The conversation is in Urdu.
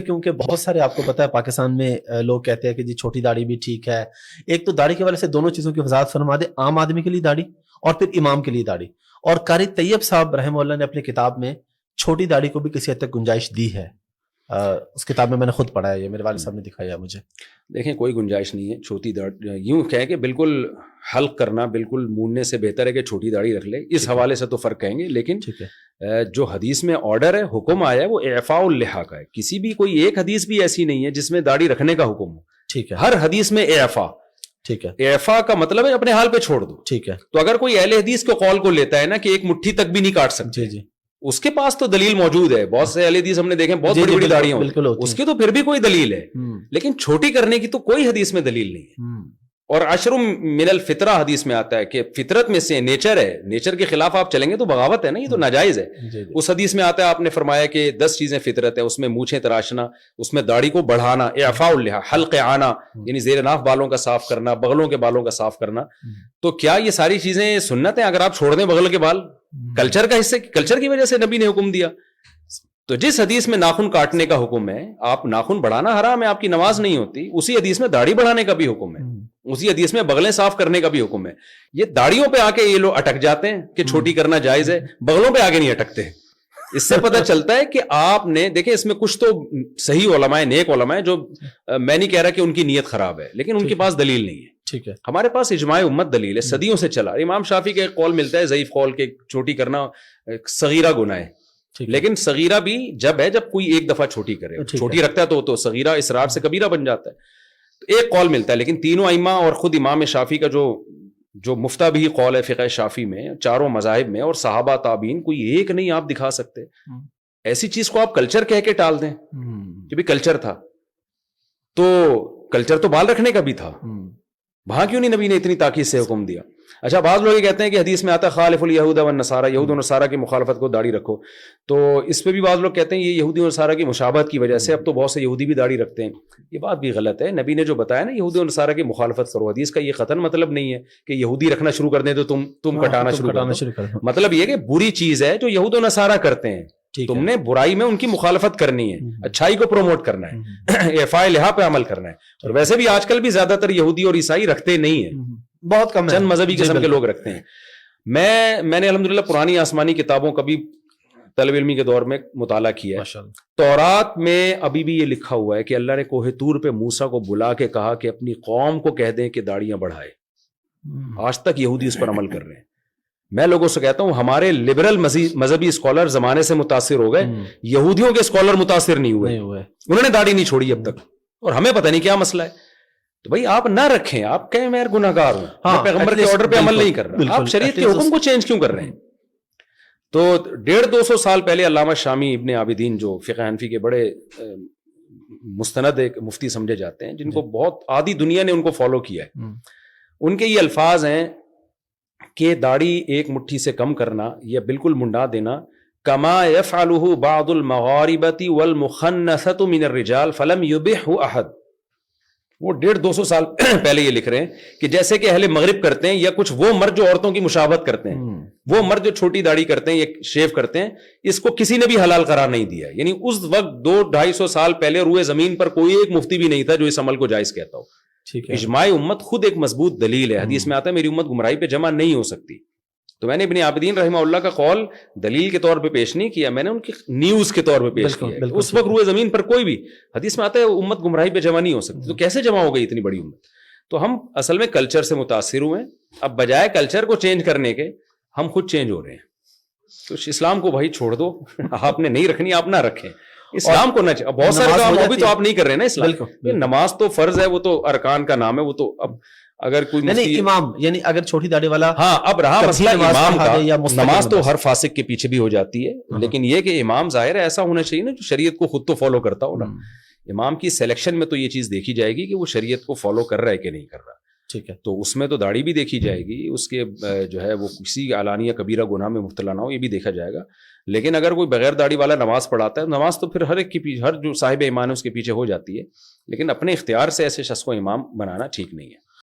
کیونکہ بہت سارے آپ کو پتا ہے پاکستان میں لوگ کہتے ہیں کہ جی چھوٹی داڑھی بھی ٹھیک ہے. ایک تو داڑھی کے والے سے دونوں چیزوں کی وضاحت فرما دے, عام آدمی کے لیے داڑھی اور پھر امام کے لیے داڑھی. اور قاری طیب صاحب رحمہ اللہ نے اپنی کتاب میں چھوٹی داڑھی کو بھی کسی حد تک گنجائش دی ہے. اس کتاب میں نے خود پڑھا ہے, یہ میرے والد صاحب نے دکھایا مجھے. دیکھیں کوئی گنجائش نہیں ہے چھوٹی داڑھی, یوں کہیں کہ بالکل حلق کرنا بالکل موننے سے بہتر ہے کہ چھوٹی داڑھی رکھ لے, اس حوالے سے تو فرق کہیں گے. لیکن جو حدیث میں آرڈر ہے, حکم آیا ہے, وہ اعفاء اللحیٰ کا ہے. کسی بھی کوئی ایک حدیث بھی ایسی نہیں ہے جس میں داڑھی رکھنے کا حکم ہو. ٹھیک ہے, ہر حدیث میں اعفاء. ٹھیک ہے, اعفاء کا مطلب ہے اپنے حال پہ چھوڑ دو. ٹھیک ہے. تو اگر کوئی اہل حدیث کے قول کو لیتا ہے نا کہ ایک مٹھی تک بھی نہیں کاٹ سکتے, جی اس کے پاس تو دلیل موجود ہے. بہت سے اہل حدیث ہم نے دیکھے بہت بڑی بڑی داڑیاں ہیں, اس کی تو پھر بھی کوئی دلیل ہے. لیکن چھوٹی کرنے کی تو کوئی حدیث میں دلیل نہیں ہے. اور عشر من الفطرہ حدیث میں آتا ہے کہ فطرت میں سے نیچر ہے, نیچر کے خلاف آپ چلیں گے تو بغاوت ہے نا, یہ تو ناجائز ہے. اس حدیث میں آتا ہے, آپ نے فرمایا کہ 10 چیزیں فطرت ہے, اس میں مونچھیں تراشنا, اس میں داڑھی کو بڑھانا, اعفاء اللحیٰ, حلق آنا یعنی زیر ناف بالوں کا صاف کرنا, بغلوں کے بالوں کا صاف کرنا. تو کیا یہ ساری چیزیں سنت ہیں؟ اگر آپ چھوڑ دیں بغل کے بال, کلچر کا حصے, کلچر کی وجہ سے نبی نے حکم دیا. تو جس حدیث میں ناخن کاٹنے کا حکم ہے, آپ ناخن بڑھانا حرام ہے, آپ کی نماز نہیں ہوتی, اسی حدیث میں داڑھی بڑھانے کا بھی حکم ہے, اسی حدیث میں بغلیں صاف کرنے کا بھی حکم ہے. یہ داڑھیوں پہ آ کے یہ لوگ اٹک جاتے ہیں کہ چھوٹی کرنا جائز ہے, بغلوں پہ آگے نہیں اٹکتے. اس سے پتہ چلتا ہے کہ آپ نے دیکھیں اس میں کچھ تو صحیح علماء, نیک علماء, جو میں نہیں کہہ رہا کہ ان کی نیت خراب ہے, لیکن ان کے پاس دلیل نہیں ہے. ٹھیک ہے, ہمارے پاس اجماع امت دلیل ہے, صدیوں سے چلا. امام شافعی کا ایک قول ملتا ہے ضعیف قول کہ چھوٹی کرنا صغیرہ گناہ ہے, لیکن صغیرہ بھی جب ہے جب کوئی ایک دفعہ چھوٹی کرے. چھوٹی رکھتا ہے تو صغیرہ اسرار سے کبیرہ بن جاتا ہے. تو ایک قول ملتا ہے, لیکن تینوں ائمہ اور خود امام شافعی کا جو مفتہ بھی قول ہے فقہ شافعی میں, چاروں مذاہب میں, اور صحابہ تابعین, کوئی ایک نہیں آپ دکھا سکتے. ایسی چیز کو آپ کلچر کہہ کے ٹال دیں کہ بھی کلچر تھا, تو کلچر تو بال رکھنے کا بھی تھا, وہاں کیوں نہیں نبی نے اتنی تاکید سے حکم دیا؟ اچھا, بعض لوگ یہ کہتے ہیں کہ حدیث میں آتا ہے خالف الیہود والنصارى, یہود و نصارہ کی مخالفت کو داڑھی رکھو. تو اس پہ بھی بعض لوگ کہتے ہیں یہ یہودی و نصارہ کی مشابہت کی وجہ سے اب تو بہت سے یہودی بھی داڑھی رکھتے ہیں. یہ بات بھی غلط ہے. نبی نے جو بتایا نا یہودی و نصارہ کی مخالفت کرو, حدیث کا یہ قطعاً مطلب نہیں ہے کہ یہودی رکھنا شروع کر دیں تو تم کٹانا شروع کر دو. مطلب یہ کہ بری چیز ہے جو یہود و نصارہ کرتے ہیں, تم نے برائی میں ان کی مخالفت کرنی ہے, اچھائی کو پروموٹ کرنا ہے, اعفاء لحیٰ پہ عمل کرنا ہے. اور ویسے بھی آج کل بھی زیادہ تر یہودی اور عیسائی رکھتے نہیں ہیں, بہت کم, چند مذہبی قسم کے لوگ رکھتے ہیں. میں نے الحمدللہ پرانی آسمانی کتابوں کا بھی طلب علمی کے دور میں مطالعہ کیا ہے. تورات میں ابھی بھی یہ لکھا ہوا ہے کہ اللہ نے کوہ طور پہ موسیٰ کو بلا کے کہا کہ اپنی قوم کو کہہ دیں کہ داڑیاں بڑھائے. آج تک یہودی اس پر عمل کر رہے ہیں. میں لوگوں سے کہتا ہوں ہمارے لبرل مذہبی اسکالر زمانے سے متاثر ہو گئے, یہودیوں کے اسکالر متاثر نہیں ہوئے, انہوں نے داڑھی نہیں چھوڑی اب تک, اور ہمیں پتہ نہیں کیا مسئلہ ہے. تو بھائی آپ نہ رکھیں, آپ کہیں میں گناہ گار ہوں, میں پیغمبر کے آرڈر پہ عمل نہیں کر رہا, آپ شریعت کے حکم کو چینج کیوں کر رہے ہیں؟ تو 150-200 سال پہلے علامہ شامی ابن عابدین جو فقہ حنفی کے بڑے مستند ایک مفتی سمجھے جاتے ہیں, جن کو بہت آدھی دنیا نے ان کو فالو کیا ہے, ان کے یہ الفاظ ہیں کہ داڑھی ایک مٹھی سے کم کرنا یا بالکل منڈا دینا, کما یفعلہ بعض المغاربۃ والمخنثۃ من الرجال فلم یبحہ احد. وہ 150-200 سال پہلے یہ لکھ رہے ہیں کہ جیسے کہ اہل مغرب کرتے ہیں, یا کچھ وہ مرد جو عورتوں کی مشابہت کرتے ہیں, وہ مرد جو چھوٹی داڑھی کرتے ہیں یا شیو کرتے ہیں, اس کو کسی نے بھی حلال قرار نہیں دیا. یعنی اس وقت 200-250 سال پہلے روئے زمین پر کوئی ایک مفتی بھی نہیں تھا جو اس عمل کو جائز کہتا ہو. اجماع امت خود ایک مضبوط دلیل ہے. حدیث میں آتا ہے میری امت گمراہی پہ جمع نہیں ہو سکتی. تو میں نے ابن عابدین رحمہ اللہ کا قول دلیل کے طور پہ پیش نہیں کیا, میں نے ان کی نیوز کے طور پہ پیش کیا. اس وقت روئے زمین پر کوئی بھی, حدیث میں آتا ہے امت گمراہی پہ جمع نہیں ہو سکتی, تو کیسے جمع ہو گئی اتنی بڑی امت؟ تو ہم اصل میں کلچر سے متاثر ہوئے ہیں. اب بجائے کلچر کو چینج کرنے کے ہم خود چینج ہو رہے ہیں. تو اسلام کو بھائی چھوڑ دو, آپ نے نہیں رکھنی آپ نہ رکھیں. اسلام کو نہ, بہت سارے کام وہ بھی تو آپ نہیں کر رہے نا. اسلام نماز تو فرض ہے, وہ تو ارکان کا نام ہے, وہ تو اب اگر کوئی امام, یعنی اگر چھوٹی داڑھی والا, ہاں اب رہا مسئلہ امام کا, نماز تو ہر فاسق کے پیچھے بھی ہو جاتی ہے, لیکن یہ کہ امام ظاہر ہے ایسا ہونا چاہیے نا جو شریعت کو خود تو فالو کرتا ہو نا. امام کی سلیکشن میں تو یہ چیز دیکھی جائے گی کہ وہ شریعت کو فالو کر رہا ہے کہ نہیں کر رہا. ٹھیک ہے, تو اس میں تو داڑھی بھی دیکھی جائے گی, اس کے جو ہے وہ کسی علانیہ کبیرہ گناہ میں مبتلا نہ ہو, یہ بھی دیکھا جائے گا. لیکن اگر کوئی بغیر داڑھی والا نماز پڑھاتا ہے, نماز تو پھر ہر ایک کے پیچھے, ہر جو صاحب ایمان ہے اس کے پیچھے ہو جاتی ہے, لیکن اپنے اختیار سے ایسے شخص کو امام بنانا ٹھیک نہیں ہے.